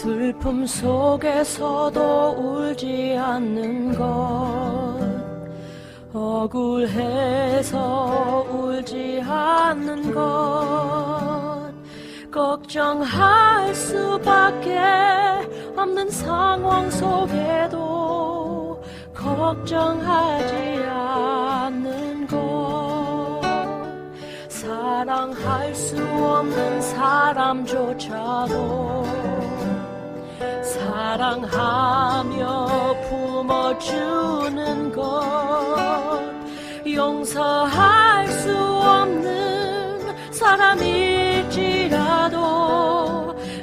슬픔 속에서도 울지 않는 것, 억울해서 울지 않는 것, 걱정할 수밖에 없는 상황 속에도 걱정하지 않는 것, 사랑할 수 없는 사람조차도 사랑하며 품어주는 것, 용서할 수 없는 사람일지라도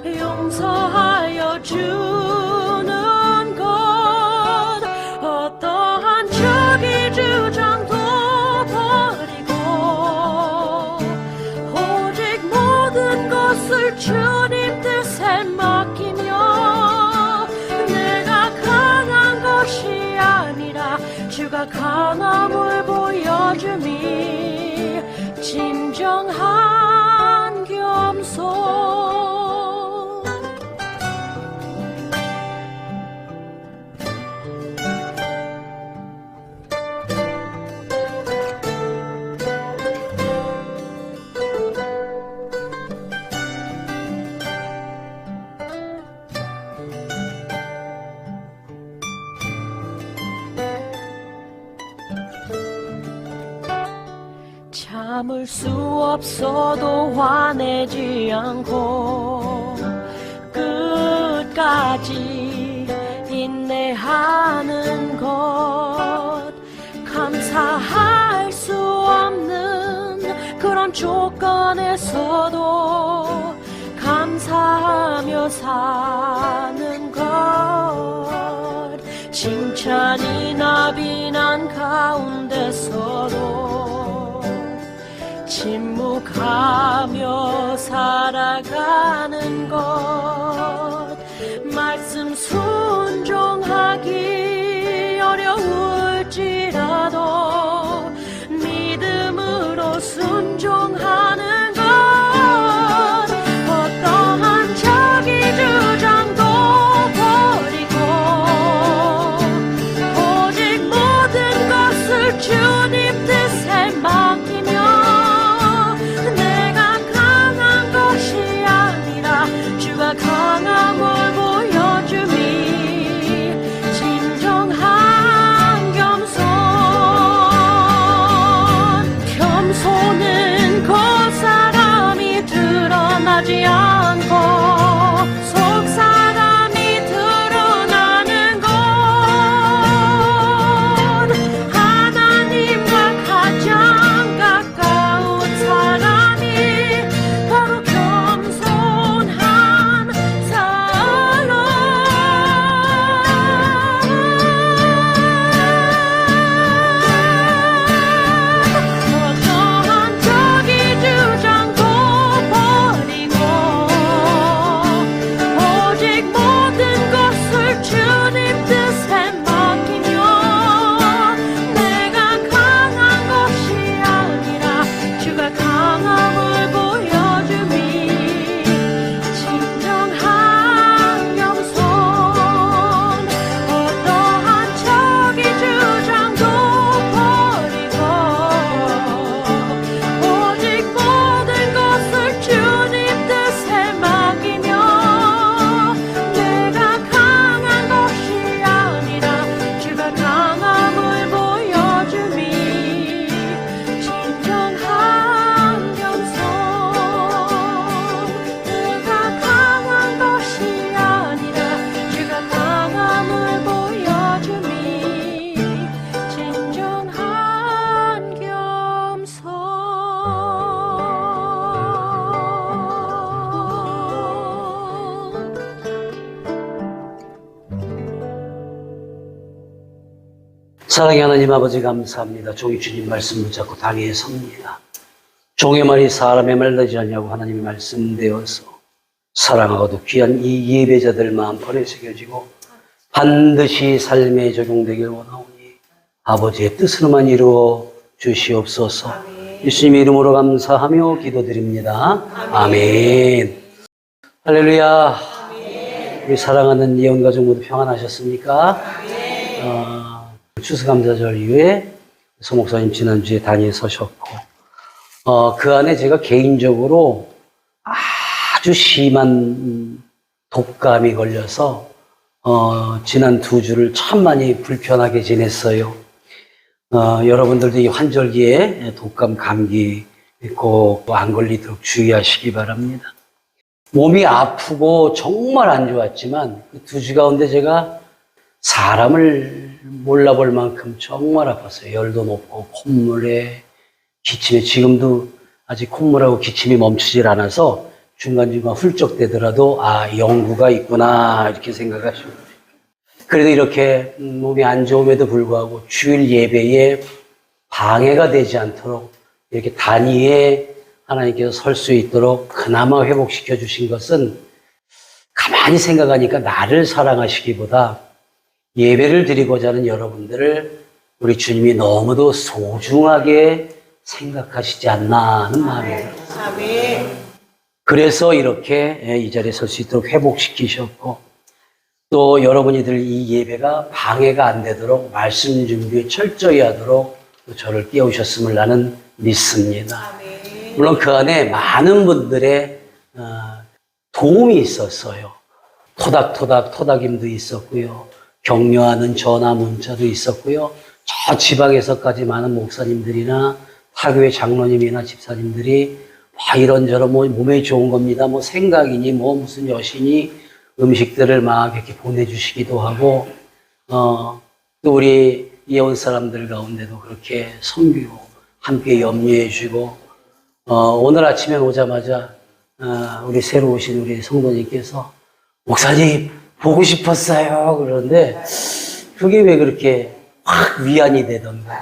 용서하여 주는 것, 어떠한 자기 주장도 버리고 오직 모든 것을 주님 뜻에 맡기며 내가 강한 것이 아니라 주가 강함을 보여줌이 진정한 겸손. 참을 수 없어도 화내지 않고 끝까지 인내하는 것, 감사할 수 없는 그런 조건에서도 감사하며 사는 것, 칭찬이나 비난 가운데서도 침묵하며 살아가는 것, 말씀 순종하기 어려울지라도 믿음으로 순종하는 것, 어떠한 자기 주장도 버리고 오직 모든 것을 주님 뜻에 맡기며 강함을 보여줌이 진정한 겸손. 겸손은 겉사람이 드러나지 않고 속사람이 드러나는 것, 하나님과 가장 가까운 사람이 바로 겸손한 사랑의 하나님 아버지 감사합니다. 종이 주님 말씀 붙잡고 당에 섭니다. 종의 말이 사람의 말 되지 않냐고 하나님의 말씀되어서 사랑하고도 귀한 이 예배자들 마음 번에 새겨지고 반드시 삶에 적용되길 원하오니 아버지의 뜻으로만 이루어 주시옵소서. 예수님의 이름으로 감사하며 기도드립니다. 아멘. 할렐루야. 우리 사랑하는 예언가족 모두 평안하셨습니까? 추수감사절 이후에 서 목사님 지난주에 단위에 서셨고, 그 안에 제가 개인적으로 아주 심한 독감이 걸려서 지난 2주를 참 많이 불편하게 지냈어요. 여러분들도 이 환절기에 독감, 감기 꼭 안 걸리도록 주의하시기 바랍니다. 몸이 아프고 정말 안 좋았지만 그 2주 가운데 제가 사람을 몰라볼 만큼 정말 아팠어요. 열도 높고 콧물에 기침에, 지금도 아직 콧물하고 기침이 멈추질 않아서 중간중간 훌쩍대더라도 영구가 있구나 이렇게 생각하시고, 그래도 이렇게 몸이 안 좋음에도 불구하고 주일 예배에 방해가 되지 않도록 이렇게 단위에 하나님께서 설 수 있도록 그나마 회복시켜 주신 것은, 가만히 생각하니까 나를 사랑하시기보다 예배를 드리고자 하는 여러분들을 우리 주님이 너무도 소중하게 생각하시지 않나 하는 마음이에요. 그래서 이렇게 이 자리에 설 수 있도록 회복시키셨고, 또 여러분이들 이 예배가 방해가 안 되도록 말씀 준비 철저히 하도록 또 저를 깨우셨음을 나는 믿습니다. 물론 그 안에 많은 분들의 도움이 있었어요. 토닥임도 있었고요. 격려하는 전화 문자도 있었고요. 저 지방에서까지 많은 목사님들이나 타교회 장로님이나 집사님들이 이런저런 몸에 좋은 겁니다. 생각이니 무슨 여신이 음식들을 막 이렇게 보내주시기도 하고, 또 우리 예원 사람들 가운데도 그렇게 섬기고 함께 염려해주고, 오늘 아침에 오자마자 우리 새로 오신 우리 성도님께서 목사님 보고 싶었어요 그러는데, 그게 왜 그렇게 확 위안이 되던가.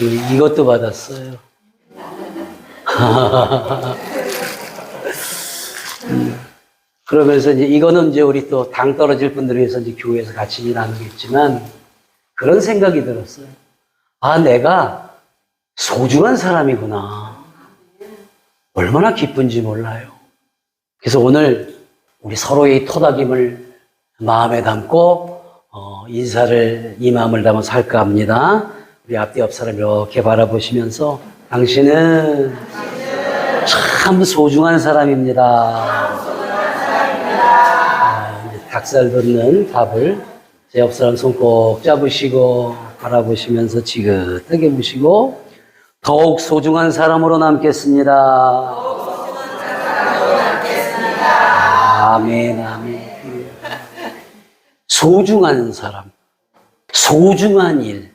이것도 받았어요. 그러면서 이거는 우리 또 당 떨어질 분들을 위해서 교회에서 같이 나누겠지만, 그런 생각이 들었어요. 내가 소중한 사람이구나. 얼마나 기쁜지 몰라요. 그래서 오늘 우리 서로의 토닥임을 마음에 담고 인사를 이 마음을 담아서 할까 합니다. 우리 앞뒤 옆 사람 이렇게 바라보시면서, 당신은 참 소중한 사람입니다. 닭살 돋는 답을 제 옆 사람 손 꼭 잡으시고 바라보시면서 지긋하게 보시고, 더욱 소중한 사람으로 남겠습니다. 아멘. 소중한 사람, 소중한 일.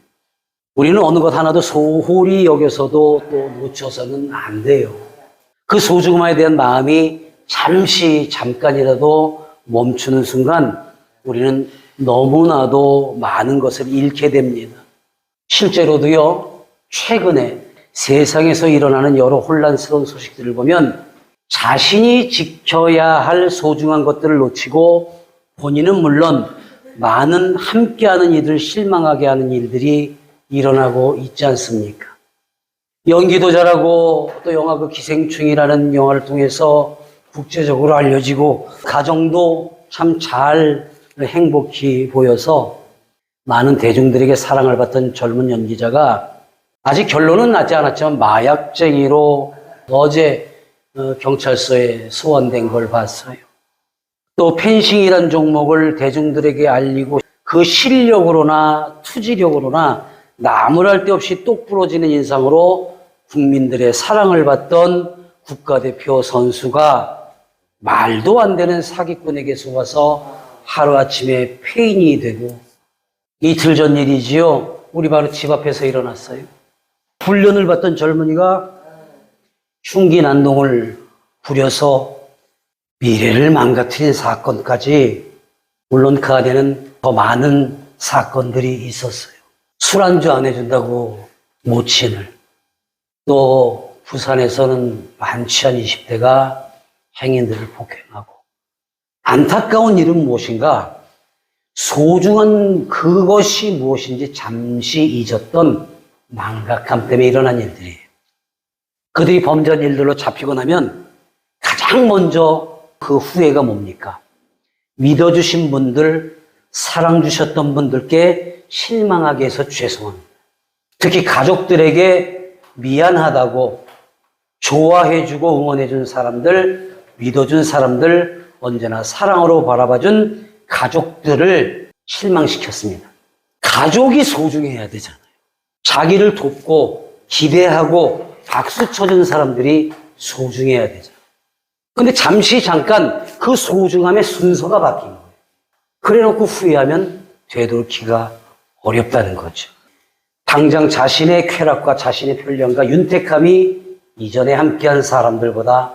우리는 어느 것 하나도 소홀히 여겨서도 또 놓쳐서는 안 돼요. 그 소중함에 대한 마음이 잠깐이라도 멈추는 순간 우리는 너무나도 많은 것을 잃게 됩니다. 실제로도요, 최근에 세상에서 일어나는 여러 혼란스러운 소식들을 보면 자신이 지켜야 할 소중한 것들을 놓치고 본인은 물론 많은 함께하는 이들을 실망하게 하는 일들이 일어나고 있지 않습니까? 연기도 잘하고 또 영화 그 기생충이라는 영화를 통해서 국제적으로 알려지고 가정도 참 잘 행복히 보여서 많은 대중들에게 사랑을 받던 젊은 연기자가 아직 결론은 나지 않았지만 마약쟁이로 어제 경찰서에 소환된 걸 봤어요. 또 펜싱이란 종목을 대중들에게 알리고 그 실력으로나 투지력으로나 나무랄 데 없이 똑부러지는 인상으로 국민들의 사랑을 받던 국가대표 선수가 말도 안 되는 사기꾼에게 속아서 하루아침에 폐인이 되고, 이틀 전 일이지요. 우리 바로 집 앞에서 일어났어요. 훈련을 받던 젊은이가 흉기 난동을 부려서 미래를 망가뜨린 사건까지, 물론 그 안에는 더 많은 사건들이 있었어요. 술 안주 안 해준다고 모친을, 또 부산에서는 많지 않은 20대가 행인들을 폭행하고, 안타까운 일은 무엇인가? 소중한 그것이 무엇인지 잠시 잊었던 망각함 때문에 일어난 일들이에요. 그들이 범죄한 일들로 잡히고 나면 가장 먼저 그 후회가 뭡니까? 믿어주신 분들, 사랑 주셨던 분들께 실망하게 해서 죄송합니다. 특히 가족들에게 미안하다고 좋아해주고 응원해준 사람들, 믿어준 사람들, 언제나 사랑으로 바라봐준 가족들을 실망시켰습니다. 가족이 소중해야 되잖아요. 자기를 돕고 기대하고 박수 쳐준 사람들이 소중해야 되잖아요. 근데 잠깐 그 소중함의 순서가 바뀐 거예요. 그래 놓고 후회하면 되돌기가 어렵다는 거죠. 당장 자신의 쾌락과 자신의 편령과 윤택함이 이전에 함께한 사람들보다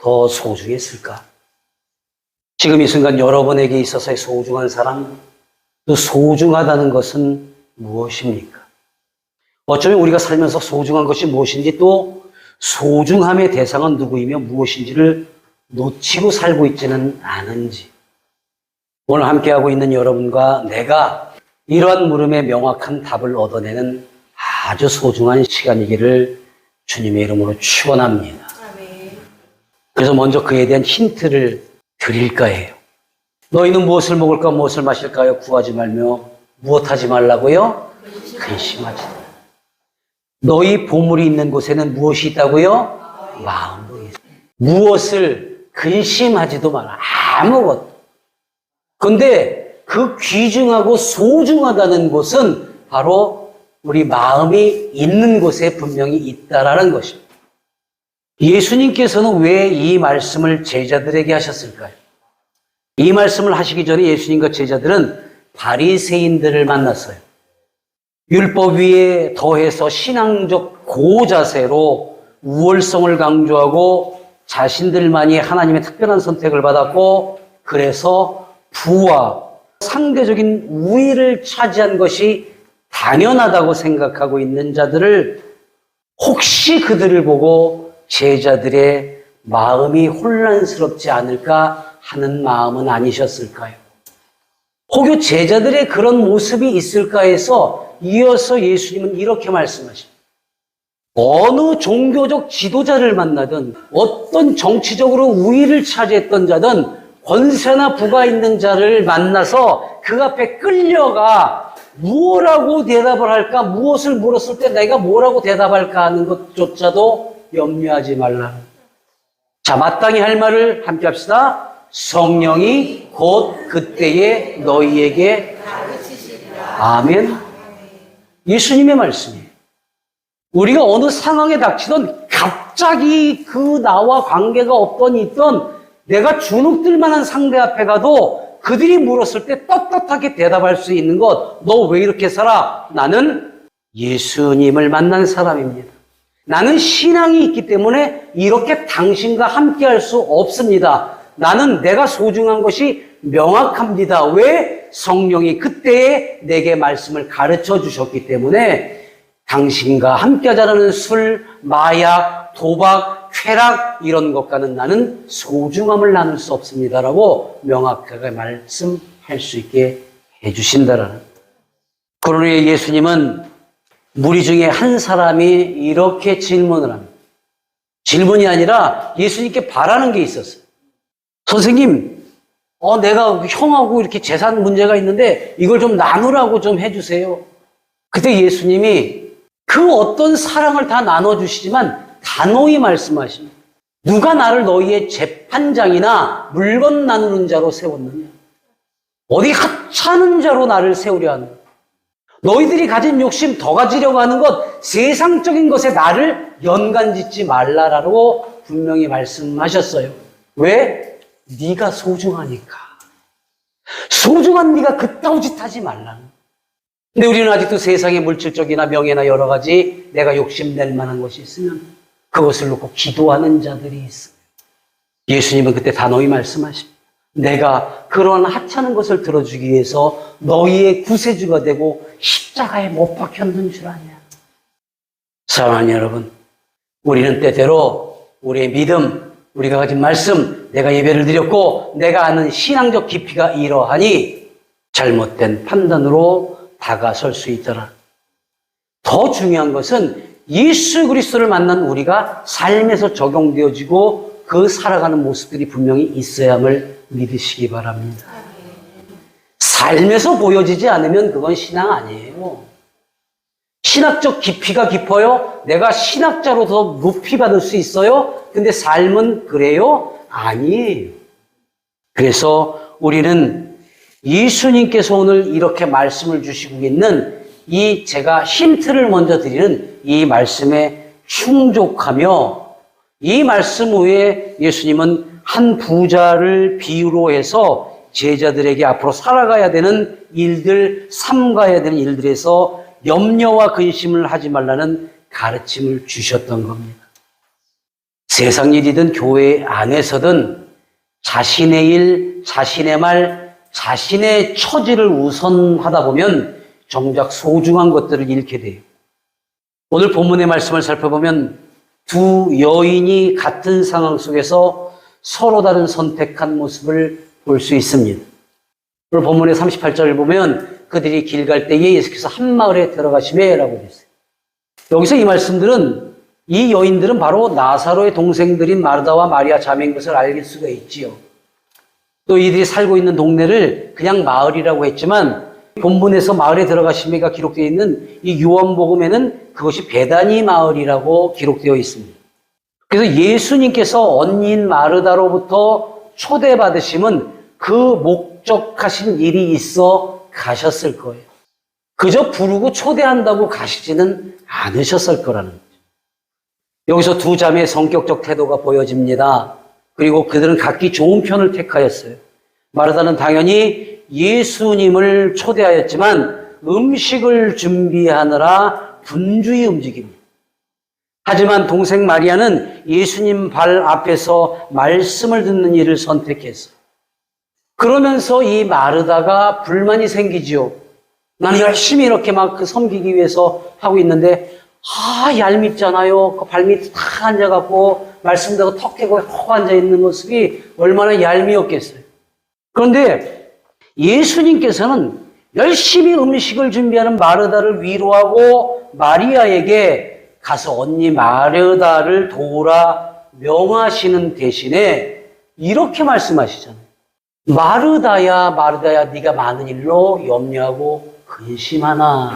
더 소중했을까? 지금 이 순간 여러분에게 있어서의 소중한 사람, 또 소중하다는 것은 무엇입니까? 어쩌면 우리가 살면서 소중한 것이 무엇인지 또 소중함의 대상은 누구이며 무엇인지를 놓치고 살고 있지는 않은지, 오늘 함께하고 있는 여러분과 내가 이러한 물음에 명확한 답을 얻어내는 아주 소중한 시간이기를 주님의 이름으로 축원합니다. 그래서 먼저 그에 대한 힌트를 드릴까 해요. 너희는 무엇을 먹을까 무엇을 마실까요? 구하지 말며 무엇하지 말라고요? 근심하지 마. 너희 보물이 있는 곳에는 무엇이 있다고요? 마음도 있어. 무엇을 근심하지도 마라. 아무것도. 근데 그 귀중하고 소중하다는 곳은 바로 우리 마음이 있는 곳에 분명히 있다라는 것입니다. 예수님께서는 왜 이 말씀을 제자들에게 하셨을까요? 이 말씀을 하시기 전에 예수님과 제자들은 바리새인들을 만났어요. 율법 위에 더해서 신앙적 고자세로 우월성을 강조하고 자신들만이 하나님의 특별한 선택을 받았고, 그래서 부와 상대적인 우위를 차지한 것이 당연하다고 생각하고 있는 자들을, 혹시 그들을 보고 제자들의 마음이 혼란스럽지 않을까 하는 마음은 아니셨을까요? 혹여 제자들의 그런 모습이 있을까 해서 이어서 예수님은 이렇게 말씀하십니다. 어느 종교적 지도자를 만나든 어떤 정치적으로 우위를 차지했던 자든 권세나 부가 있는 자를 만나서 그 앞에 끌려가 무엇라고 대답을 할까, 무엇을 물었을 때 내가 뭐라고 대답할까 하는 것조차도 염려하지 말라. 자, 마땅히 할 말을 함께 합시다. 성령이 곧 그때에 너희에게 가르치시리라. 아멘. 예수님의 말씀이에요. 우리가 어느 상황에 닥치던 갑자기 그 나와 관계가 없던 있던 내가 주눅들 만한 상대 앞에 가도 그들이 물었을 때 떳떳하게 대답할 수 있는 것, 너 왜 이렇게 살아? 나는 예수님을 만난 사람입니다. 나는 신앙이 있기 때문에 이렇게 당신과 함께 할 수 없습니다. 나는 내가 소중한 것이 명확합니다. 왜? 성령이 그때에 내게 말씀을 가르쳐 주셨기 때문에 당신과 함께 하자는 술, 마약, 도박, 쾌락 이런 것과는 나는 소중함을 나눌 수 없습니다라고 명확하게 말씀할 수 있게 해주신다라는. 그러니 예수님은 무리 중에 한 사람이 이렇게 질문을 합니다. 질문이 아니라 예수님께 바라는 게 있었어요. 선생님, 내가 형하고 이렇게 재산 문제가 있는데 이걸 좀 나누라고 좀 해주세요. 그때 예수님이 그 어떤 사랑을 다 나눠주시지만 단호히 말씀하십니다. 누가 나를 너희의 재판장이나 물건 나누는 자로 세웠느냐? 어디 하찮은 자로 나를 세우려 하느냐? 너희들이 가진 욕심 더 가지려고 하는 것, 세상적인 것에 나를 연관짓지 말라라고 분명히 말씀하셨어요. 왜? 네가 소중하니까. 소중한 네가 그따위 짓 하지 말라는. 근데 우리는 아직도 세상의 물질적이나 명예나 여러 가지 내가 욕심낼 만한 것이 있으면 그것을 놓고 기도하는 자들이 있어요. 예수님은 그때 단호히 말씀하십니다. 내가 그러한 하찮은 것을 들어주기 위해서 너희의 구세주가 되고 십자가에 못 박혔는 줄 아냐. 사랑하는 여러분, 우리는 때때로 우리의 믿음, 우리가 가진 말씀, 내가 예배를 드렸고 내가 아는 신앙적 깊이가 이러하니 잘못된 판단으로 다가설 수 있더라. 더 중요한 것은 예수 그리스도를 만난 우리가 삶에서 적용되어지고 그 살아가는 모습들이 분명히 있어야 함을 믿으시기 바랍니다. 삶에서 보여지지 않으면 그건 신앙 아니에요. 신학적 깊이가 깊어요? 내가 신학자로 더 높이 받을 수 있어요? 근데 삶은 그래요? 아니에요. 그래서 우리는 예수님께서 오늘 이렇게 말씀을 주시고 있는 이 제가 힌트를 먼저 드리는 이 말씀에 충족하며 이 말씀 후에 예수님은 한 부자를 비유로 해서 제자들에게 앞으로 살아가야 되는 일들, 삼가야 되는 일들에서 염려와 근심을 하지 말라는 가르침을 주셨던 겁니다. 세상 일이든 교회 안에서든 자신의 일, 자신의 말, 자신의 처지를 우선하다 보면 정작 소중한 것들을 잃게 돼요. 오늘 본문의 말씀을 살펴보면 두 여인이 같은 상황 속에서 서로 다른 선택한 모습을 볼 수 있습니다. 오늘 본문의 38절을 보면 그들이 길 갈 때에 예수께서 한 마을에 들어가시매 라고 되어 있어요. 여기서 이 말씀들은 이 여인들은 바로 나사로의 동생들인 마르다와 마리아 자매인 것을 알 수가 있지요. 또 이들이 살고 있는 동네를 그냥 마을이라고 했지만 본문에서 마을에 들어가시매가 기록되어 있는 이 요한복음에는 그것이 베다니 마을이라고 기록되어 있습니다. 그래서 예수님께서 언니인 마르다로부터 초대받으심은 그 목적하신 일이 있어 가셨을 거예요. 그저 부르고 초대한다고 가시지는 않으셨을 거라는 거죠. 여기서 두 자매의 성격적 태도가 보여집니다. 그리고 그들은 각기 좋은 편을 택하였어요. 마르다는 당연히 예수님을 초대하였지만 음식을 준비하느라 분주히 움직입니다. 하지만 동생 마리아는 예수님 발 앞에서 말씀을 듣는 일을 선택했어요. 그러면서 이 마르다가 불만이 생기지요. 나는 열심히 이렇게 막 섬기기 위해서 하고 있는데 얄밉잖아요. 그 발밑에 탁 앉아갖고 말씀 듣고 턱 깨고 헉 앉아있는 모습이 얼마나 얄미웠겠어요. 그런데 예수님께서는 열심히 음식을 준비하는 마르다를 위로하고 마리아에게 가서 언니 마르다를 도우라 명하시는 대신에 이렇게 말씀하시잖아요. 마르다야 마르다야 네가 많은 일로 염려하고 근심하나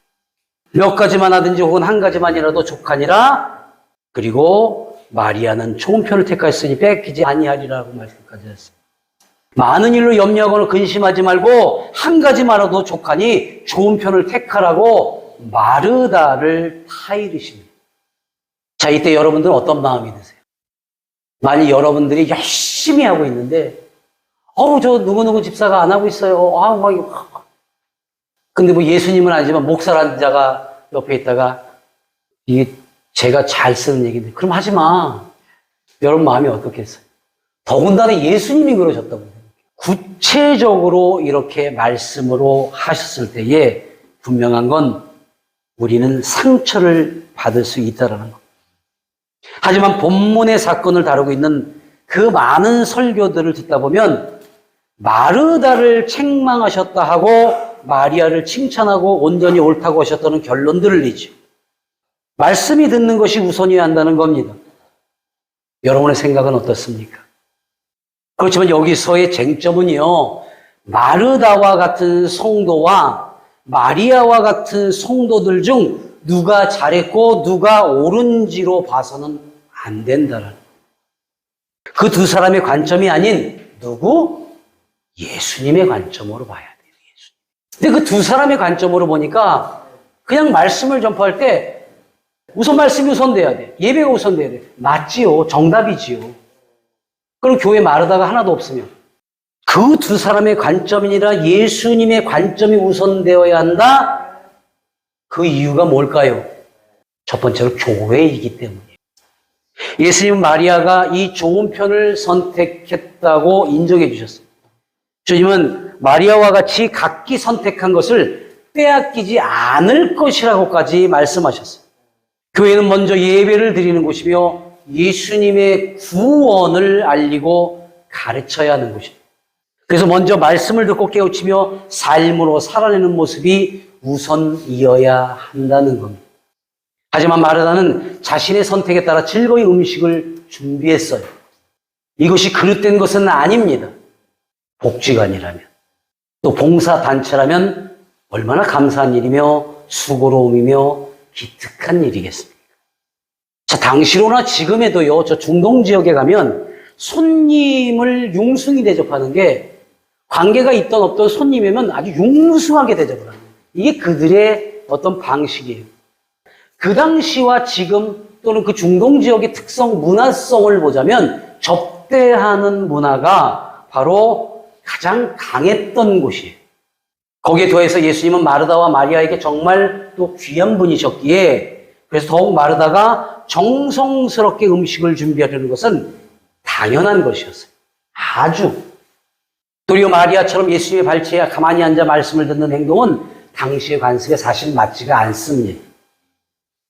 몇 가지만 하든지 혹은 한 가지만이라도 족하니라. 그리고 마리아는 좋은 편을 택하였으니 뺏기지 아니하리라고 말씀까지 했어요. 많은 일로 염려하거나 근심하지 말고 한 가지만이라도 족하니 좋은 편을 택하라고 마르다를 타이르십니다. 자, 이때 여러분들은 어떤 마음이 드세요? 만약 여러분들이 열심히 하고 있는데 저 누구누구 집사가 안 하고 있어요. 근데 뭐 예수님은 아니지만 목사라는 자가 옆에 있다가 이게 제가 잘 쓰는 얘기인데 그럼 하지 마. 여러분 마음이 어떻겠어요? 더군다나 예수님이 그러셨다고 생각해요. 구체적으로 이렇게 말씀으로 하셨을 때에 분명한 건 우리는 상처를 받을 수 있다는 것. 하지만 본문의 사건을 다루고 있는 그 많은 설교들을 듣다 보면 마르다를 책망하셨다 하고 마리아를 칭찬하고 온전히 옳다고 하셨다는 결론들을 내죠. 말씀이 듣는 것이 우선이어야 한다는 겁니다. 여러분의 생각은 어떻습니까? 그렇지만 여기서의 쟁점은요, 마르다와 같은 성도와 마리아와 같은 성도들 중 누가 잘했고 누가 옳은지로 봐서는 안 된다는 그 두 사람의 관점이 아닌 누구? 예수님의 관점으로 봐야 돼요. 예수님. 근데 그 두 사람의 관점으로 보니까 그냥 말씀을 전파할 때 우선 말씀이 우선돼야 돼. 예배가 우선돼야 돼. 맞지요. 정답이지요. 그럼 교회 마르다가 하나도 없으면 그 두 사람의 관점이 아니라 예수님의 관점이 우선되어야 한다? 그 이유가 뭘까요? 첫 번째로 교회이기 때문이에요. 예수님 마리아가 이 좋은 편을 선택했다고 인정해 주셨어요. 주님은 마리아와 같이 각기 선택한 것을 빼앗기지 않을 것이라고까지 말씀하셨어요. 교회는 먼저 예배를 드리는 곳이며 예수님의 구원을 알리고 가르쳐야 하는 곳입니다. 그래서 먼저 말씀을 듣고 깨우치며 삶으로 살아내는 모습이 우선이어야 한다는 겁니다. 하지만 마르다는 자신의 선택에 따라 즐거이 음식을 준비했어요. 이것이 그릇된 것은 아닙니다. 복지관이라면. 또 봉사단체라면 얼마나 감사한 일이며 수고로움이며 기특한 일이겠습니까? 자, 당시로나 지금에도요, 저 중동 지역에 가면 손님을 융숭이 대접하는 게 관계가 있던 없던 손님이면 아주 융숭하게 대접을 합니다. 이게 그들의 어떤 방식이에요. 그 당시와 지금 또는 그 중동 지역의 특성, 문화성을 보자면 접대하는 문화가 바로 가장 강했던 곳이에요. 거기에 더해서 예수님은 마르다와 마리아에게 정말 또 귀한 분이셨기에 그래서 더욱 마르다가 정성스럽게 음식을 준비하려는 것은 당연한 것이었어요. 아주. 도리어 마리아처럼 예수님의 발치에 가만히 앉아 말씀을 듣는 행동은 당시의 관습에 사실 맞지가 않습니다.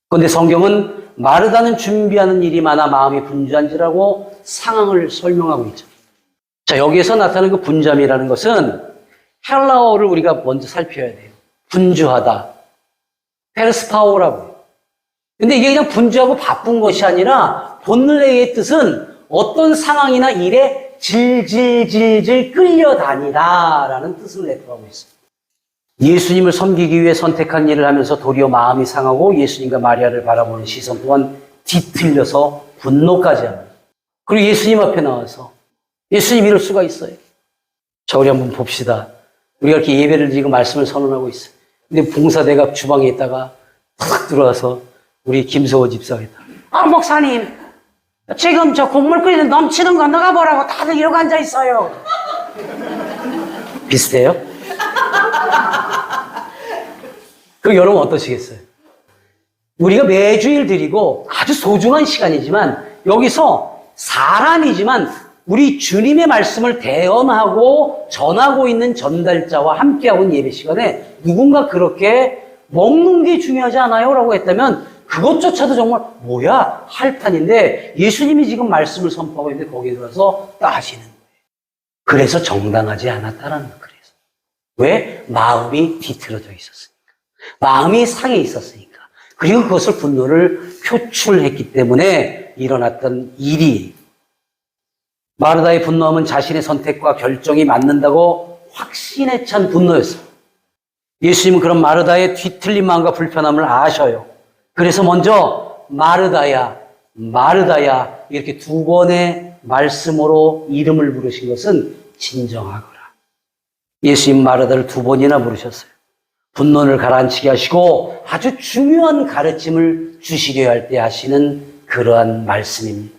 그런데 성경은 마르다는 준비하는 일이 많아 마음이 분주한지라고 상황을 설명하고 있죠. 자, 여기에서 나타나는 그 분잠이라는 것은 헬라어를 우리가 먼저 살펴야 돼요. 분주하다. 페르스파오라고 해요. 근데 이게 그냥 분주하고 바쁜 것이 아니라 본래의 뜻은 어떤 상황이나 일에 질질질질 끌려다니다라는 뜻을 내포하고 있습니다. 예수님을 섬기기 위해 선택한 일을 하면서 도리어 마음이 상하고 예수님과 마리아를 바라보는 시선 또한 뒤틀려서 분노까지 합니다. 그리고 예수님 앞에 나와서 예수님 이럴 수가 있어요. 자, 우리 한번 봅시다. 우리가 이렇게 예배를 드리고 말씀을 선언하고 있어요. 근데 봉사대가 주방에 있다가 탁 들어와서 우리 김소호 집사가 있다. 아, 목사님, 지금 저 국물 끓이는 넘치는 거 넣어가 보라고 다들 이러고 앉아 있어요. 비슷해요? 그럼 여러분 어떠시겠어요? 우리가 매주일 드리고 아주 소중한 시간이지만 여기서 사람이지만 우리 주님의 말씀을 대언하고 전하고 있는 전달자와 함께하고 있는 예배 시간에 누군가 그렇게 먹는 게 중요하지 않아요? 라고 했다면 그것조차도 정말 뭐야? 할 판인데 예수님이 지금 말씀을 선포하고 있는데 거기에 들어서 따시는 거예요. 그래서 정당하지 않았다라는 거예요. 그래서. 왜? 마음이 뒤틀어져 있었으니까. 마음이 상해 있었으니까. 그리고 그것을 분노를 표출했기 때문에 일어났던 일이 마르다의 분노함은 자신의 선택과 결정이 맞는다고 확신에 찬 분노였어요. 예수님은 그런 마르다의 뒤틀린 마음과 불편함을 아셔요. 그래서 먼저 마르다야, 마르다야 이렇게 두 번의 말씀으로 이름을 부르신 것은 진정하거라. 예수님 마르다를 두 번이나 부르셨어요. 분노를 가라앉히게 하시고 아주 중요한 가르침을 주시려 할 때 하시는 그러한 말씀입니다.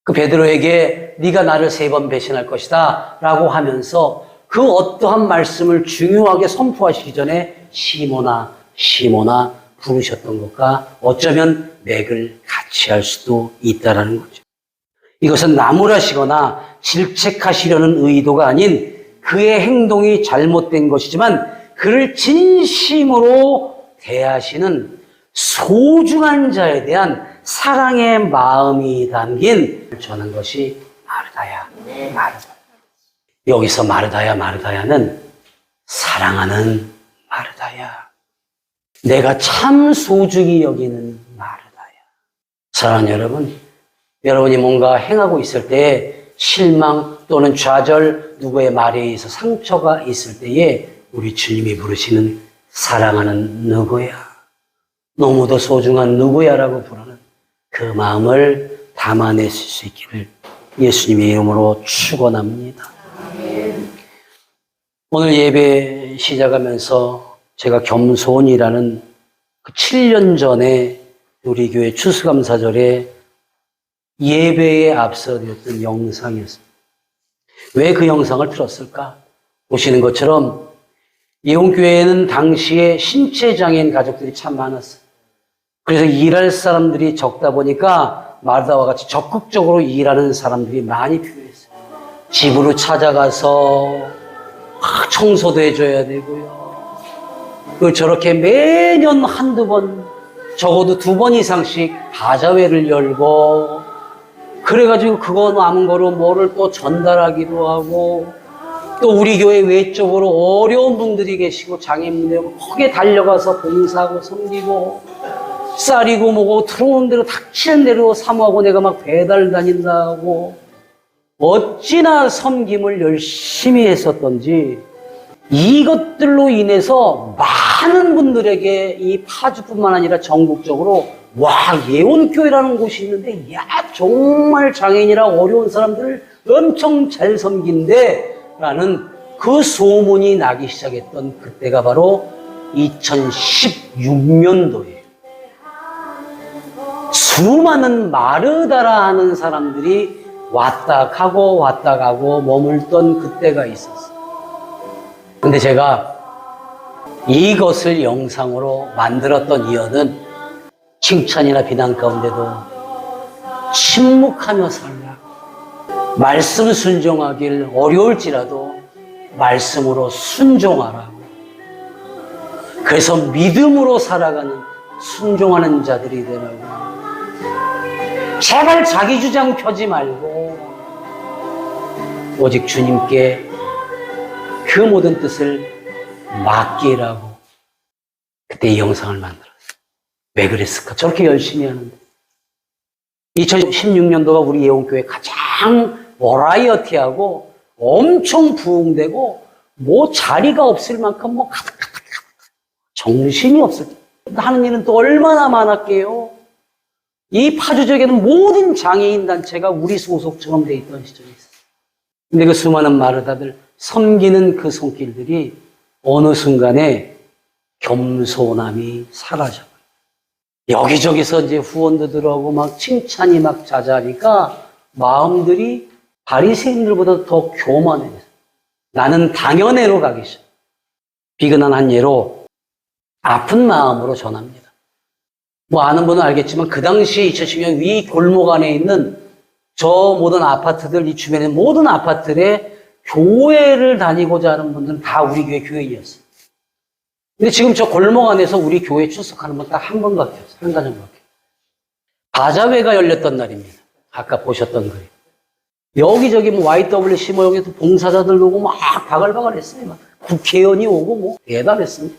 그 베드로에게 네가 나를 3번 배신할 것이다 라고 하면서 그 어떠한 말씀을 중요하게 선포하시기 전에 시모나 시모나 부르셨던 것과 어쩌면 맥을 같이 할 수도 있다라는 거죠. 이것은 나무라시거나 질책하시려는 의도가 아닌 그의 행동이 잘못된 것이지만 그를 진심으로 대하시는 소중한 자에 대한 사랑의 마음이 담긴 전한 것이 마르다야, 마르다. 여기서 마르다야, 마르다야는 사랑하는 마르다야. 내가 참 소중히 여기는 마르다야. 사랑하는 여러분, 여러분이 뭔가 행하고 있을 때 실망 또는 좌절, 누구의 말에 의해서 상처가 있을 때에 우리 주님이 부르시는 사랑하는 누구야, 너무도 소중한 누구야라고 부르는 그 마음을 담아내실 수 있기를 예수님의 이름으로 축원합니다. 오늘 예배 시작하면서 제가 겸손이라는 그 7년 전에 우리 교회 추수감사절에 예배에 앞서 드렸던 영상이었습니다. 왜 그 영상을 틀었을까? 보시는 것처럼 예원교회에는 당시에 신체장애인 가족들이 참 많았어요. 그래서 일할 사람들이 적다 보니까 마르다와 같이 적극적으로 일하는 사람들이 많이 필요했어요. 집으로 찾아가서 청소도 해줘야 되고요. 그 저렇게 매년 한두 번, 적어도 2번 이상씩 바자회를 열고 그래가지고 그거 남은 거로 뭐를 또 전달하기도 하고 또 우리 교회 외적으로 어려운 분들이 계시고 장애인분들 거기에 달려가서 봉사하고 섬기고 쌀이고 뭐고 들어오는 대로 닥치는 대로 사모하고 내가 막 배달 다닌다고 어찌나 섬김을 열심히 했었던지 이것들로 인해서 많은 분들에게 이 파주뿐만 아니라 전국적으로 와, 예원교회라는 곳이 있는데 야, 정말 장애인이라 어려운 사람들을 엄청 잘 섬긴대 라는 그 소문이 나기 시작했던 그때가 바로 2016년도예요. 수많은 마르다라 하는 사람들이 왔다 가고 머물던 그때가 있었어요. 근데 제가 이것을 영상으로 만들었던 이유는 칭찬이나 비난 가운데도 침묵하며 살라고, 말씀 순종하길 어려울지라도 말씀으로 순종하라고, 그래서 믿음으로 살아가는 순종하는 자들이 되라고, 제발 자기 주장 펴지 말고 오직 주님께 그 모든 뜻을 맡기라고 그때 이 영상을 만들었어요. 왜 그랬을까? 저렇게 열심히 하는데. 2016년도가 우리 예원교회 가장 버라이어티하고 엄청 부흥되고 뭐 자리가 없을 만큼 뭐 가득가득 정신이 없을 하는 일은 또 얼마나 많았게요. 이 파주 지역에는 모든 장애인 단체가 우리 소속처럼 돼 있던 시절이 있었어요. 근데 그 수많은 마르다들 섬기는 그 손길들이 어느 순간에 겸손함이 사라져요. 여기저기서 이제 후원도 들어오고 막 칭찬이 막 자자하니까 마음들이 바리새인들보다 더 교만해요. 나는 당연해로 가기 시작. 비근한 한 예로 아픈 마음으로 전합니다. 뭐 아는 분은 알겠지만 그 당시 2010년 위 골목 안에 있는 저 모든 아파트들, 이 주변에 모든 아파트에 교회를 다니고자 하는 분들은 다 우리 교회 교인이었어요. 근데 지금 저 골목 안에서 우리 교회 출석하는 건 딱 한 번밖에 없어요. 한 가정밖에. 바자회가 열렸던 날입니다. 아까 보셨던 거예요. 여기저기 뭐 YWC 뭐 여기도 봉사자들 오고 막 바글바글 했어요. 막 국회의원이 오고 뭐 대단했습니다.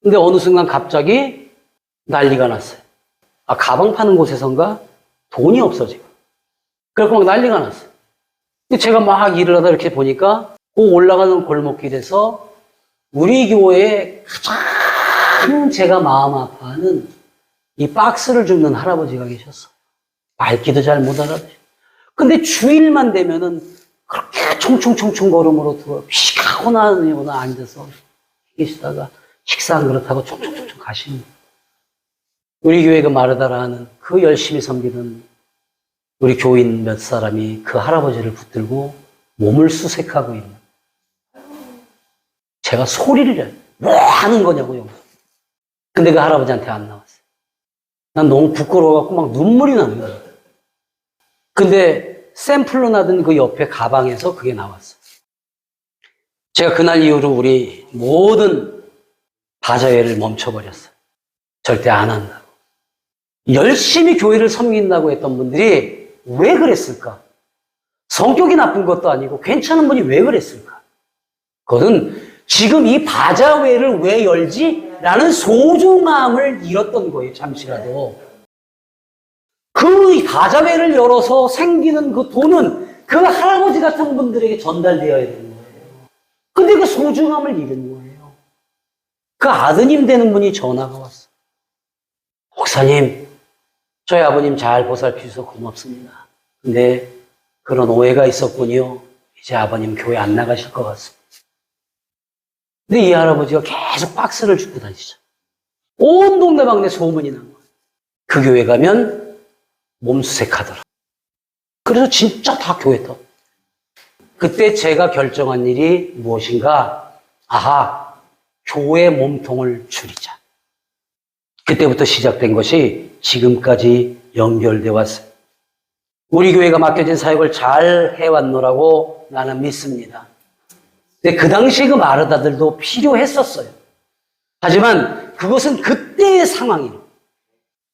근데 어느 순간 갑자기 난리가 났어요. 아, 가방 파는 곳에선가 돈이 없어 지금. 그래서 막 난리가 났어요. 제가 막 일을 하다 이렇게 보니까 그 올라가는 골목길에서 우리 교회에 가장 제가 마음 아파하는 이 박스를 줍는 할아버지가 계셨어요. 말귀도 잘 못 알아듣죠. 근데 주일만 되면은 그렇게 총총총총 걸음으로 들어 피곤하거나 앉아서 계시다가 식사 한 그릇 하고 총총총총 가시는 거예요. 우리 교회 그 마르다라 하는 그 열심히 섬기는 우리 교인 몇 사람이 그 할아버지를 붙들고 몸을 수색하고 있는. 제가 소리를 해요. 뭐 하는 거냐고요. 근데 그 할아버지한테 안 나왔어요. 난 너무 부끄러워갖고 막 눈물이 나는 거예요. 근데 샘플로 나던 그 옆에 가방에서 그게 나왔어요. 제가 그날 이후로 우리 모든 바자회를 멈춰버렸어요. 절대 안 한다고. 열심히 교회를 섬긴다고 했던 분들이 왜 그랬을까? 성격이 나쁜 것도 아니고 괜찮은 분이 왜 그랬을까? 그것은 지금 이 바자회를 왜 열지? 라는 소중함을 잃었던 거예요, 잠시라도. 그 바자회를 열어서 생기는 그 돈은 그 할아버지 같은 분들에게 전달되어야 되는 거예요. 근데 그 소중함을 잃은 거예요. 그 아드님 되는 분이 전화가 왔어요. 목사님, 저희 아버님 잘 보살피셔서 고맙습니다. 근데 그런 오해가 있었군요. 이제 아버님 교회 안 나가실 것 같습니다. 근데 이 할아버지가 계속 박스를 줍고 다니시죠. 온 동네방네 소문이 난 거예요. 그 교회 가면 몸수색하더라. 그래서 진짜 다 교회 떠. 그때 제가 결정한 일이 무엇인가? 아하, 교회 몸통을 줄이자. 그때부터 시작된 것이 지금까지 연결돼 왔어요. 우리 교회가 맡겨진 사역을 잘 해왔노라고 나는 믿습니다. 근데 그 당시 그 마르다들도 필요했었어요. 하지만 그것은 그때의 상황이에요.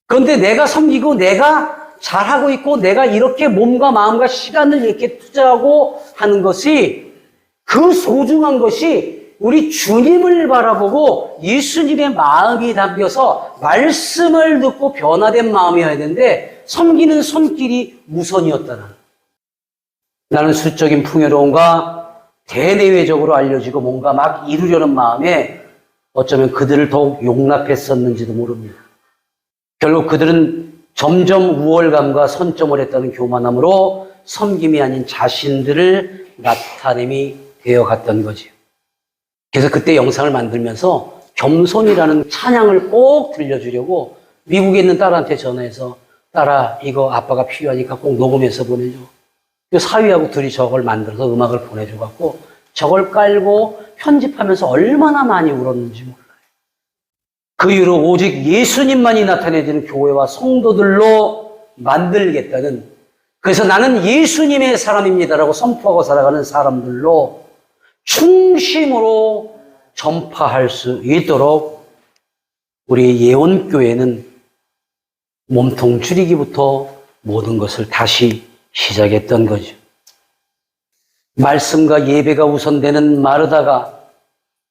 그런데 내가 섬기고 내가 잘하고 있고 내가 이렇게 몸과 마음과 시간을 이렇게 투자하고 하는 것이 그 소중한 것이 우리 주님을 바라보고 예수님의 마음이 담겨서 말씀을 듣고 변화된 마음이어야 되는데 섬기는 손길이 우선이었다는. 나는 수적인 풍요로움과 대내외적으로 알려지고 뭔가 막 이루려는 마음에 어쩌면 그들을 더욱 용납했었는지도 모릅니다. 결국 그들은 점점 우월감과 선점을 했다는 교만함으로 섬김이 아닌 자신들을 나타냄이 되어갔던 거지요. 그래서 그때 영상을 만들면서 겸손이라는 찬양을 꼭 들려주려고 미국에 있는 딸한테 전화해서 딸아 이거 아빠가 필요하니까 꼭 녹음해서 보내줘. 그 사위하고 둘이 저걸 만들어서 음악을 보내줘갖고 저걸 깔고 편집하면서 얼마나 많이 울었는지 몰라요. 그 이후로 오직 예수님만이 나타내지는 교회와 성도들로 만들겠다는, 그래서 나는 예수님의 사람입니다라고 선포하고 살아가는 사람들로 중심으로 전파할 수 있도록 우리 예원교회는 몸통 줄이기부터 모든 것을 다시 시작했던 거죠. 말씀과 예배가 우선되는 마르다가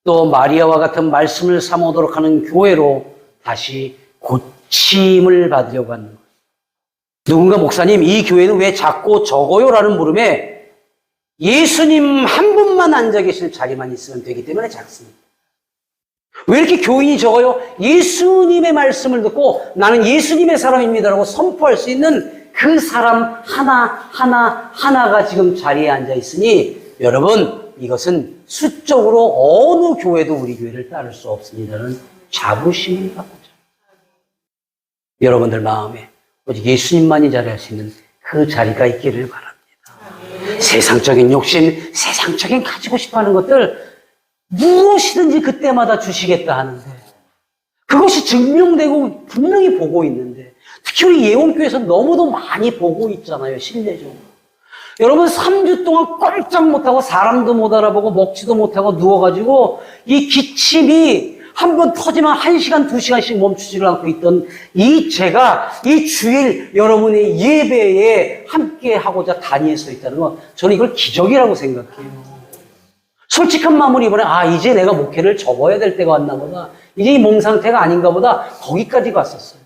또 마리아와 같은 말씀을 삼오도록 하는 교회로 다시 고침을 받으려고 하는 거예요. 누군가 목사님 이 교회는 왜 작고 적어요? 라는 물음에 예수님 한 분만 앉아 계실 자리만 있으면 되기 때문에 작습니다. 왜 이렇게 교인이 적어요? 예수님의 말씀을 듣고 나는 예수님의 사람입니다라고 선포할 수 있는 그 사람 하나가 지금 자리에 앉아 있으니 여러분 이것은 수적으로 어느 교회도 우리 교회를 따를 수 없습니다는 자부심을 갖고 여러분들 마음에 오직 예수님만이 자리할 수 있는 그 자리가 있기를 바랍니다. 세상적인 욕심, 세상적인 가지고 싶어하는 것들 무엇이든지 그때마다 주시겠다 하는데 그것이 증명되고 분명히 보고 있는데 특히 우리 예원교회에서 너무도 많이 보고 있잖아요. 실내적으로. 여러분 3주 동안 꼼짝 못하고 사람도 못 알아보고 먹지도 못하고 누워가지고 이 기침이 한 번 터지면 1시간, 2시간씩 멈추지를 않고 있던 이 제가 이 주일 여러분의 예배에 함께 하고자 단위에 서 있다는 건 저는 이걸 기적이라고 생각해요. 솔직한 마음으로 이번에 이제 내가 목회를 접어야 될 때가 왔나 보다. 이제 이 몸 상태가 아닌가 보다. 거기까지 갔었어요.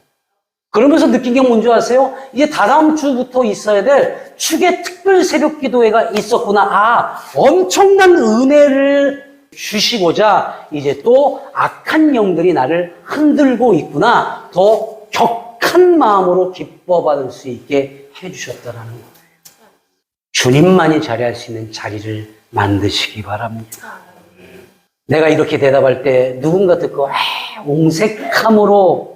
그러면서 느낀 게 뭔지 아세요? 이제 다다음 주부터 있어야 될 축의 특별 새벽 기도회가 있었구나. 엄청난 은혜를 주시고자 이제 또 악한 영들이 나를 흔들고 있구나. 더 격한 마음으로 기뻐받을 수 있게 해주셨다라는 거예요. 주님만이 자리할 수 있는 자리를 만드시기 바랍니다. 내가 이렇게 대답할 때 누군가 듣고 옹색함으로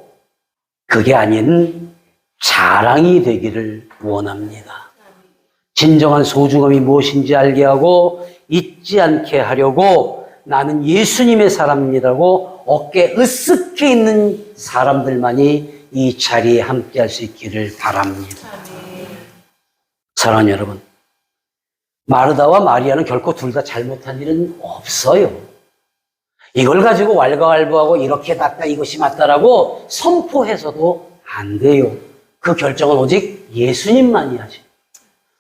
그게 아닌 자랑이 되기를 원합니다. 진정한 소중함이 무엇인지 알게 하고 잊지 않게 하려고 나는 예수님의 사람입니다라고 어깨 으쓱해 있는 사람들만이 이 자리에 함께 할 수 있기를 바랍니다. 사랑하는 여러분, 마르다와 마리아는 결코 둘 다 잘못한 일은 없어요. 이걸 가지고 왈가왈부하고 이렇게 맞다 이것이 맞다라고 선포해서도 안 돼요. 그 결정은 오직 예수님만이 하시죠.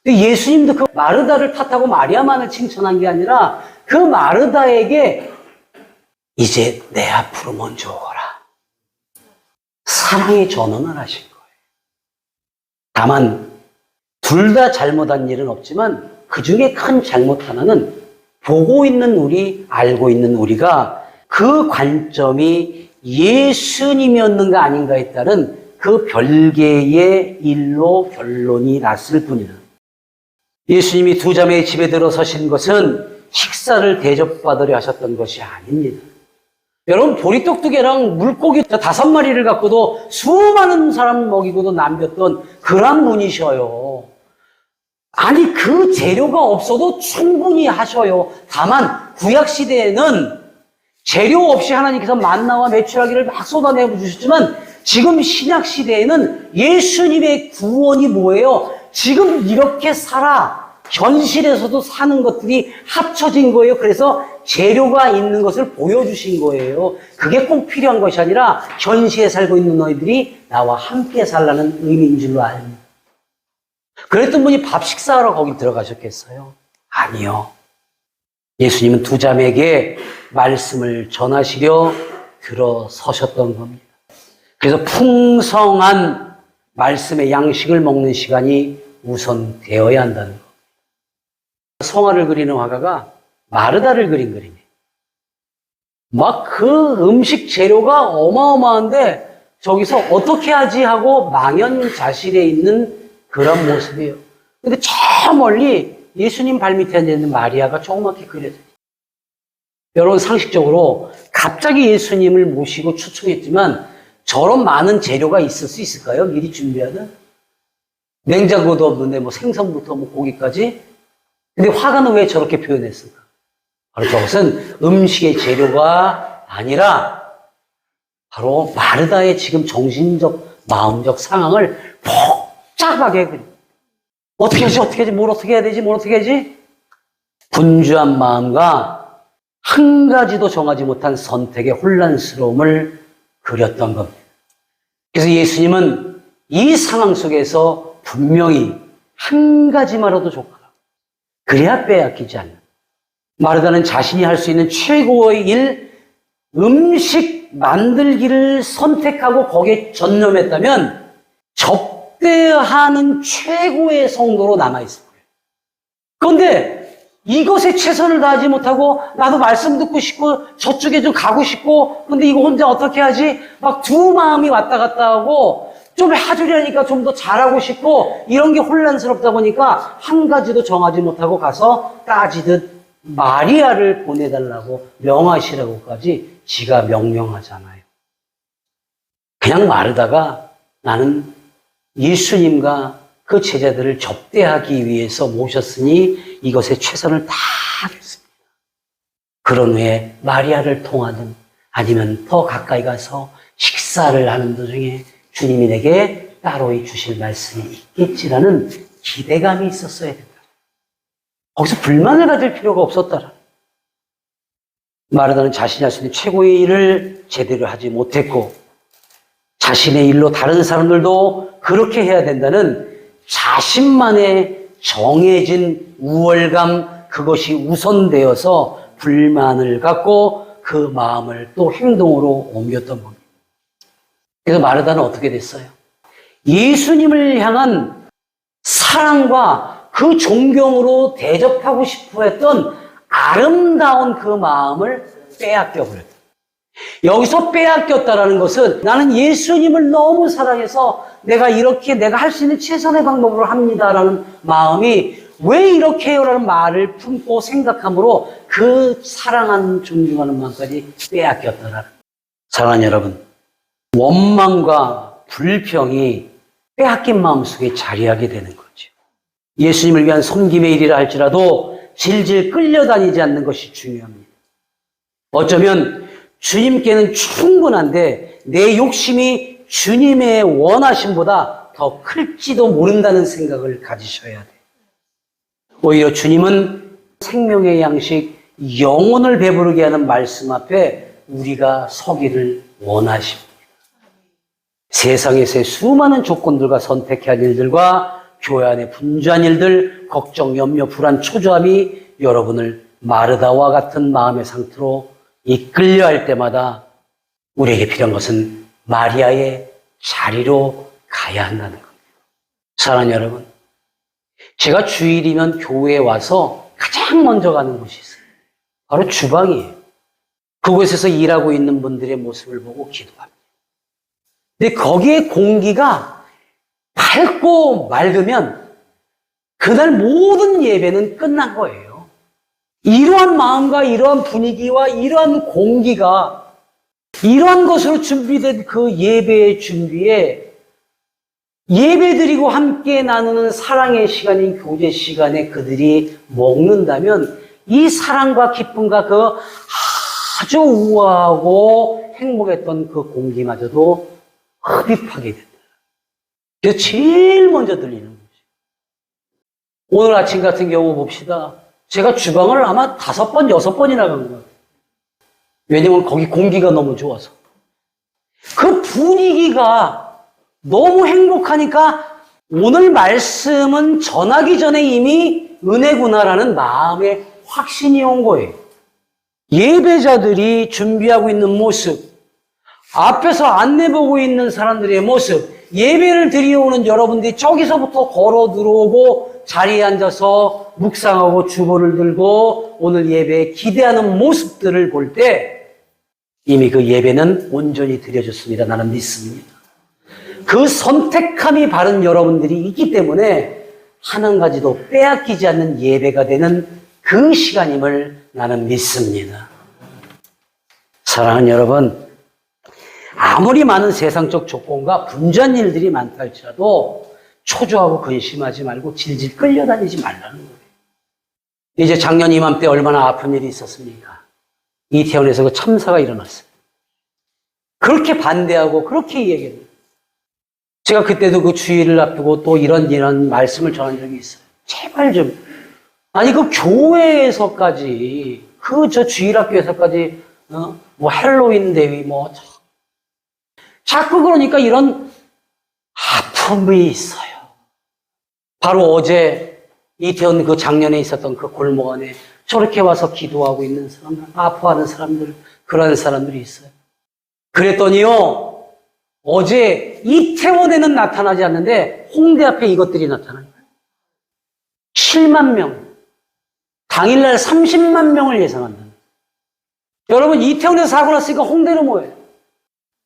예수님도 그 마르다를 탓하고 마리아만을 칭찬한 게 아니라 그 마르다에게 이제 내 앞으로 먼저 오거라. 사랑의 전언을 하신 거예요. 다만 둘 다 잘못한 일은 없지만 그 중에 큰 잘못 하나는 보고 있는 우리, 알고 있는 우리가 그 관점이 예수님이었는가 아닌가에 따른 그 별개의 일로 결론이 났을 뿐이다. 예수님이 두 자매의 집에 들어서신 것은 식사를 대접받으려 하셨던 것이 아닙니다. 여러분 보리떡두개랑 물고기 5마리를 갖고도 수많은 사람 먹이고도 남겼던 그런 분이셔요. 아니 그 재료가 없어도 충분히 하셔요. 다만 구약시대에는 재료 없이 하나님께서 만나와 메추라기를 막 쏟아내어 주셨지만 지금 신약시대에는 예수님의 구원이 뭐예요? 지금 이렇게 살아 현실에서도 사는 것들이 합쳐진 거예요. 그래서 재료가 있는 것을 보여주신 거예요. 그게 꼭 필요한 것이 아니라 현실에 살고 있는 너희들이 나와 함께 살라는 의미인 줄로 압니다. 그랬던 분이 밥 식사하러 거기 들어가셨겠어요? 아니요. 예수님은 두 자매에게 말씀을 전하시려 들어서셨던 겁니다. 그래서 풍성한 말씀의 양식을 먹는 시간이 우선 되어야 한다는 것. 성화를 그리는 화가가 마르다를 그린 그림이에요. 막 그 음식 재료가 어마어마한데 저기서 어떻게 하지 하고 망연자실해 있는 그런 모습이에요. 근데 저 멀리 예수님 발밑에 앉아있는 마리아가 조그맣게 그려져요. 여러분 상식적으로 갑자기 예수님을 모시고 초청했지만 저런 많은 재료가 있을 수 있을까요? 미리 준비하는? 냉장고도 없는데 뭐 생선부터 뭐 고기까지? 근데 화가는 왜 저렇게 표현했을까? 바로 저것은 음식의 재료가 아니라 바로 마르다의 지금 정신적, 마음적 상황을 복잡하게 그려. 어떻게 하지, 뭘 어떻게 해야 되지, 뭘 어떻게 해야지? 분주한 마음과 한 가지도 정하지 못한 선택의 혼란스러움을 그렸던 겁니다. 그래서 예수님은 이 상황 속에서 분명히 한 가지만으로도 족하라. 그래야 빼앗기지 않는. 마르다는 자신이 할 수 있는 최고의 일, 음식 만들기를 선택하고 거기에 전념했다면 접대하는 최고의 성도로 남아있을 거예요. 그런데 이것에 최선을 다하지 못하고 나도 말씀 듣고 싶고 저쪽에 좀 가고 싶고 근데 이거 혼자 어떻게 하지? 막 두 마음이 왔다 갔다 하고 좀 하주려니까 좀 더 잘하고 싶고 이런 게 혼란스럽다 보니까 한 가지도 정하지 못하고 가서 따지듯 마리아를 보내달라고 명하시라고까지 지가 명령하잖아요. 그냥 마르다가 나는 예수님과 그 제자들을 접대하기 위해서 모셨으니 이것에 최선을 다하겠습니다. 그런 후에 마리아를 통하든 아니면 더 가까이 가서 식사를 하는 도중에 주님이 내게 따로 주실 말씀이 있겠지라는 기대감이 있었어야 된다. 거기서 불만을 가질 필요가 없었더라. 마르다는 자신이 할 수 있는 최고의 일을 제대로 하지 못했고 자신의 일로 다른 사람들도 그렇게 해야 된다는 자신만의 정해진 우월감 그것이 우선되어서 불만을 갖고 그 마음을 또 행동으로 옮겼던 겁니다. 그래서 마르다는 어떻게 됐어요? 예수님을 향한 사랑과 그 존경으로 대접하고 싶어 했던 아름다운 그 마음을 빼앗겨 버렸다. 여기서 빼앗겼다라는 것은 나는 예수님을 너무 사랑해서 내가 이렇게 내가 할 수 있는 최선의 방법으로 합니다라는 마음이 왜 이렇게 해요라는 말을 품고 생각함으로 그 사랑하는 존중하는 마음까지 빼앗겼다라는. 사랑하는 여러분, 원망과 불평이 빼앗긴 마음속에 자리하게 되는 거죠. 예수님을 위한 섬김의 일이라 할지라도 질질 끌려다니지 않는 것이 중요합니다. 어쩌면 주님께는 충분한데 내 욕심이 주님의 원하심보다 더 클지도 모른다는 생각을 가지셔야 돼요. 오히려 주님은 생명의 양식, 영혼을 배부르게 하는 말씀 앞에 우리가 서기를 원하십니다. 세상에서의 수많은 조건들과 선택해야 할 일들과 교회 안의 분주한 일들, 걱정, 염려, 불안, 초조함이 여러분을 마르다와 같은 마음의 상태로 이끌려 할 때마다 우리에게 필요한 것은 마리아의 자리로 가야 한다는 겁니다. 사랑하는 여러분, 제가 주일이면 교회에 와서 가장 먼저 가는 곳이 있어요. 바로 주방이에요. 그곳에서 일하고 있는 분들의 모습을 보고 기도합니다. 근데 거기에 공기가 밝고 맑으면 그날 모든 예배는 끝난 거예요. 이러한 마음과 이러한 분위기와 이러한 공기가 이러한 것으로 준비된 그 예배의 준비에 예배드리고 함께 나누는 사랑의 시간인 교제 시간에 그들이 먹는다면 이 사랑과 기쁨과 그 아주 우아하고 행복했던 그 공기마저도 흡입하게 된다. 그래서 제일 먼저 들리는 거죠. 오늘 아침 같은 경우 봅시다. 제가 주방을 아마 5번, 6번이나 간 것 같아요. 왜냐면 거기 공기가 너무 좋아서. 그 분위기가 너무 행복하니까 오늘 말씀은 전하기 전에 이미 은혜구나라는 마음의 확신이 온 거예요. 예배자들이 준비하고 있는 모습, 앞에서 안내보고 있는 사람들의 모습, 예배를 드리러오는 여러분들이 저기서부터 걸어 들어오고 자리에 앉아서 묵상하고 주보를 들고 오늘 예배에 기대하는 모습들을 볼 때 이미 그 예배는 온전히 드려졌습니다. 나는 믿습니다. 그 선택함이 바른 여러분들이 있기 때문에 한 가지도 빼앗기지 않는 예배가 되는 그 시간임을 나는 믿습니다. 사랑하는 여러분, 아무리 많은 세상적 조건과 분주한 일들이 많다 할지라도 초조하고 근심하지 말고 질질 끌려다니지 말라는 거예요. 이제 작년 이맘때 얼마나 아픈 일이 있었습니까? 이태원에서 그 참사가 일어났어요. 그렇게 반대하고 그렇게 얘기해요. 제가 그때도 그 주일을 앞두고 또 이런 말씀을 전한 적이 있어요. 제발 좀, 아니 그 교회에서까지 저 주일학교에서까지 뭐 헬로윈 대회 뭐 자꾸 그러니까 이런 아픔이 있어요. 바로 어제 이태원 그 작년에 있었던 그 골목 안에 저렇게 와서 기도하고 있는 사람들, 아파하는 사람들, 그런 사람들이 있어요. 그랬더니요, 어제 이태원에는 나타나지 않는데 홍대 앞에 이것들이 나타나요. 7만 명, 당일날 30만 명을 예상한다. 여러분, 이태원에서 사고 났으니까 홍대는 뭐예요?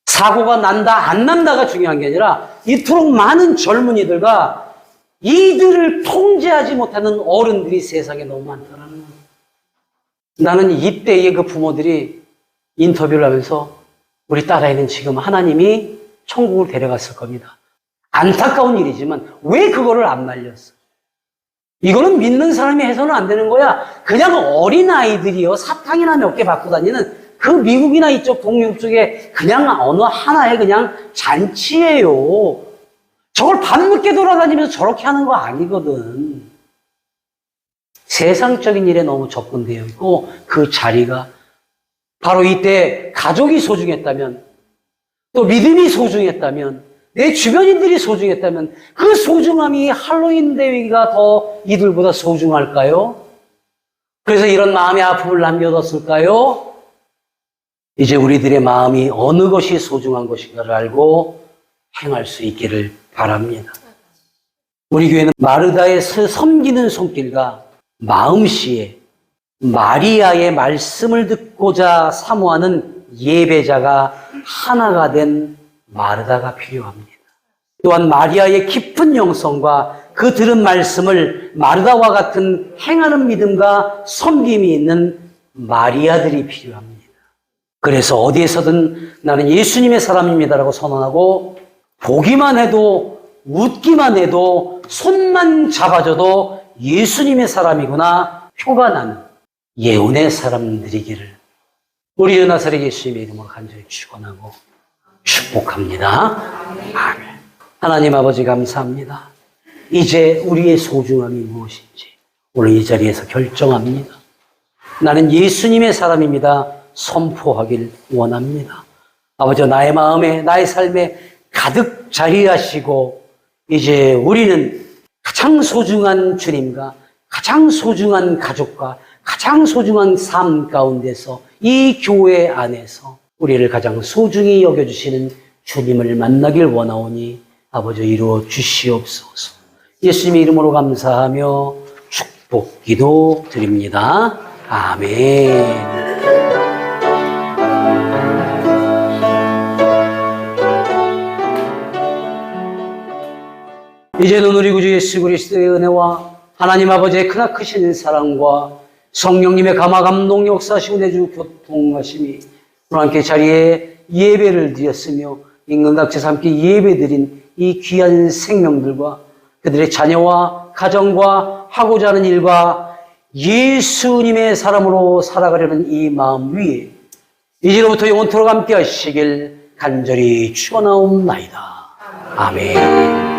사고가 난다, 안 난다가 중요한 게 아니라 이토록 많은 젊은이들과 이들을 통제하지 못하는 어른들이 세상에 너무 많다는 거예요. 나는 이때의 그 부모들이 인터뷰를 하면서 우리 딸아이는 지금 하나님이 천국을 데려갔을 겁니다. 안타까운 일이지만 왜 그거를 안 말렸어? 이거는 믿는 사람이 해서는 안 되는 거야. 그냥 어린아이들이요, 사탕이나 몇 개 받고 다니는 그 미국이나 이쪽 동유럽 쪽에 그냥 어느 하나의 그냥 잔치예요. 저걸 밤늦게 돌아다니면서 저렇게 하는 거 아니거든. 세상적인 일에 너무 접근되어 있고 그 자리가 바로 이때 가족이 소중했다면, 또 믿음이 소중했다면, 내 주변인들이 소중했다면 그 소중함이 할로윈 대회가 더 이들보다 소중할까요? 그래서 이런 마음의 아픔을 남겨뒀을까요? 이제 우리들의 마음이 어느 것이 소중한 것인가를 알고 행할 수 있기를 바랍니다. 우리 교회는 마르다의 섬기는 손길과 마음씨에 마리아의 말씀을 듣고자 사모하는 예배자가 하나가 된 마르다가 필요합니다. 또한 마리아의 깊은 영성과 그 들은 말씀을 마르다와 같은 행하는 믿음과 섬김이 있는 마리아들이 필요합니다. 그래서 어디에서든 나는 예수님의 사람입니다라고 선언하고 보기만 해도 웃기만 해도 손만 잡아줘도 예수님의 사람이구나 표가 나는 예언의 사람들이기를 우리 은하사리 예수님의 이름으로 간절히 축원하고 축복합니다. 아멘. 하나님 아버지 감사합니다. 이제 우리의 소중함이 무엇인지 오늘 이 자리에서 결정합니다. 나는 예수님의 사람입니다. 선포하길 원합니다. 아버지, 나의 마음에, 나의 삶에 가득 자리하시고 이제 우리는 가장 소중한 주님과 가장 소중한 가족과 가장 소중한 삶 가운데서 이 교회 안에서 우리를 가장 소중히 여겨주시는 주님을 만나길 원하오니 아버지 이루어 주시옵소서. 예수님의 이름으로 감사하며 축복 기도 드립니다. 아멘. 이제는 우리 구주 예수 그리스도의 은혜와 하나님 아버지의 크나크신 사랑과 성령님의 감화 감동 역사시고 내주 교통하심이 오늘 함께 자리에 예배를 드렸으며 인근각지에서 함께 예배드린 이 귀한 생명들과 그들의 자녀와 가정과 하고자 하는 일과 예수님의 사람으로 살아가려는 이 마음 위에 이제로부터 영원토록 함께 하시길 간절히 축원하옵나이다. 아멘.